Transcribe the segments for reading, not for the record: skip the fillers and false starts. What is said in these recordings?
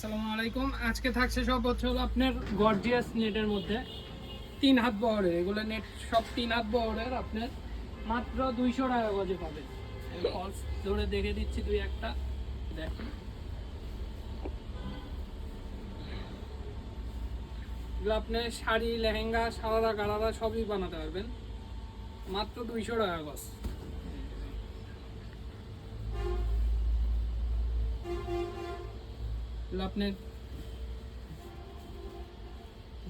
আসসালামু আলাইকুম। আজকে থাকছে সব হচ্ছে হলো আপনার গর্জিয়াস নেটের মধ্যে 3 হাত বহরের, এগুলো নেট সব 3 হাত বহরের। আপনার মাত্র 200 টাকা গজে পাবেন। ফলস ধরে দেখে দিচ্ছি দুই একটা, দেখুন এগুলো আপনি শাড়ি, লেহেঙ্গা, সারারা গারারা সবই বানাতে পারবেন মাত্র 200 টাকা গজ। আপনার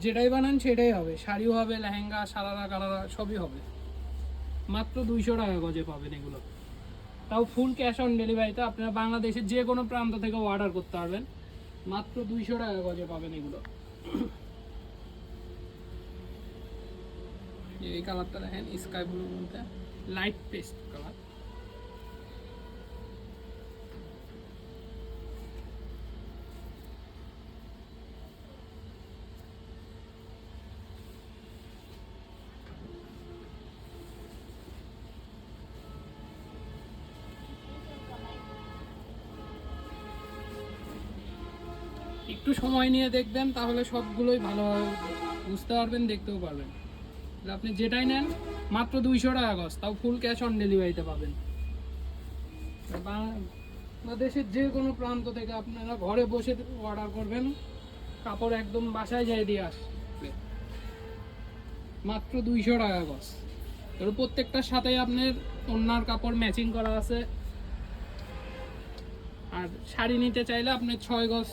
যেটাই বানান সেটাই হবে, শাড়িও হবে, লেহেঙ্গা, সারারা গারারা সবই হবে। মাত্র 200 টাকা গজে পাবেন এগুলো, তাও ফুল ক্যাশ অন ডেলিভারিতে। আপনারা বাংলাদেশের যে কোনো প্রান্ত থেকে অর্ডার করতে পারবেন, মাত্র 200 টাকা গজে পাবেন এগুলো। এই কালারটা দেখেন, স্কাই ব্লু বলতে লাইট পেস্ট কালার। একটু সময় নিয়ে দেখবেন, তাহলে সবগুলোই ভালোভাবে বুঝতে পারবেন, দেখতেও পারবেন। আপনি যেটাই নেন মাত্র 200 টাকা গজ, তাও ফুল ক্যাশ অন ডেলিভারিতে পাবেন। বাংলাদেশের যে কোনো প্রান্ত থেকে আপনারা ঘরে বসে অর্ডার করবেন, কাপড় একদম বাসায় যেয়ে দিয়ে আসবে। মাত্র 200 টাকা গজ। এর প্রত্যেকটার সাথে আপনার ওড়নার কাপড় ম্যাচিং করা আছে। আর শাড়ি নিতে চাইলে আপনার 6 গজ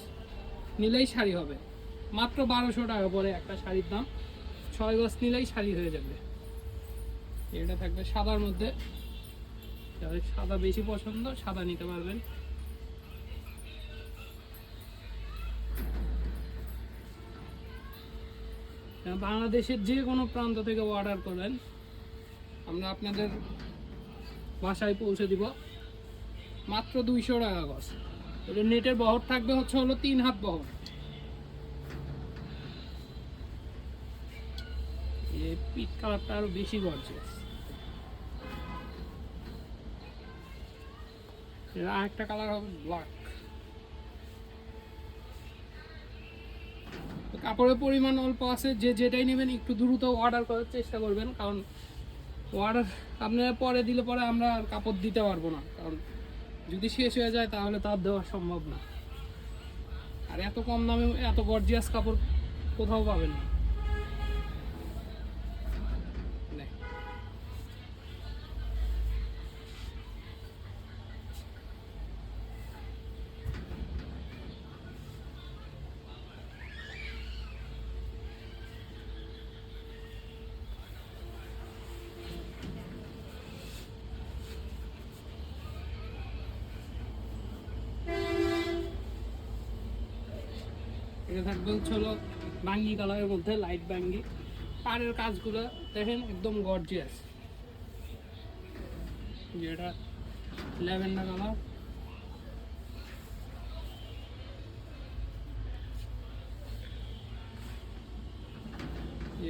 নিলেই শাড়ি হবে। মাত্র 1200 টাকা পরে একটা শাড়ির দাম, 6 গজ নিলেই শাড়ি হয়ে যাবে। এটা থাকবে সাদার মধ্যে, যাদের সাদা বেশি পছন্দ সাদা নিতে পারবেন। বাংলাদেশের যে কোনো প্রান্ত থেকে অর্ডার করেন, আমরা আপনাদের বাসায় পৌঁছে দিব মাত্র 200 টাকা গজ। এটা নেটের বহর থাকবে হচ্ছে হলো 3 হাত বহর। এই পিট কালারটা আরো বেশি গর্জিয়াস। এর আরেকটা কালার হবে ব্ল্যাক। কাপড়ের পরিমাণ অল্প আছে, যে যেটাই নেবেন একটু দ্রুত অর্ডার করার চেষ্টা করবেন, কারণ অর্ডার আপনারা পরে দিলে পরে আমরা আর কাপড় দিতে পারবো না, কারণ যদি শেষ হয়ে যায় তাহলে তার দেওয়া সম্ভব না। আর এত কম দামে এত গর্জিয়াস কাপড় কোথাও পাবেন না। এটা থাকবে হচ্ছে হলো বাঙ্গি কালারের মধ্যে, লাইট বাঙ্গি। পাড়ের কাজগুলো দেখেন একদম গর্জিয়াস। যেটা ল্যাভেন্ডার কালার,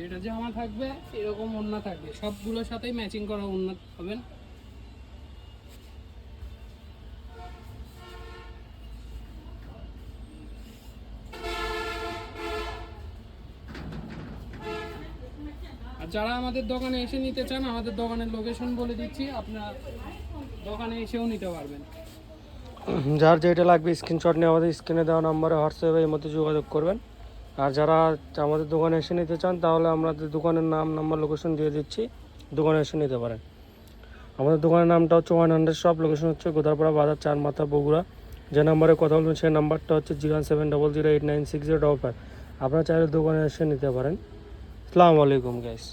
এটা জামা থাকবে এরকম, ওড়না থাকবে, সবগুলোর সাথেই ম্যাচিং করা ওড়না পাবেন। আর যারা আমাদের দোকানে এসে নিতে চান, আমাদের দোকানের লোকেশন বলে দিচ্ছি, আপনারা দোকানে এসেও নিতে পারবেন। যার যেটা লাগবে স্ক্রিনশট নিয়ে আমাদের স্ক্রিনে দেওয়া নম্বরে হোয়াটসঅ্যাপে এর মধ্যে যোগাযোগ করবেন। আর যারা আমাদের দোকানে এসে নিতে চান, তাহলে আমাদের দোকানের নাম, নাম্বার, লোকেশন দিয়ে দিচ্ছি, দোকানে এসে নিতে পারেন। আমাদের দোকানের নামটা হচ্ছে 100 শপ, লোকেশন হচ্ছে গোদারপাড়া বাজার, 4 মাথা, বগুড়া। যে নাম্বারে কথা বলবেন সেই নাম্বারটা হচ্ছে 01700896055। আপনারা চাইলে দোকানে এসে নিতে পারেন। আসসালামু আলাইকুম গাইস।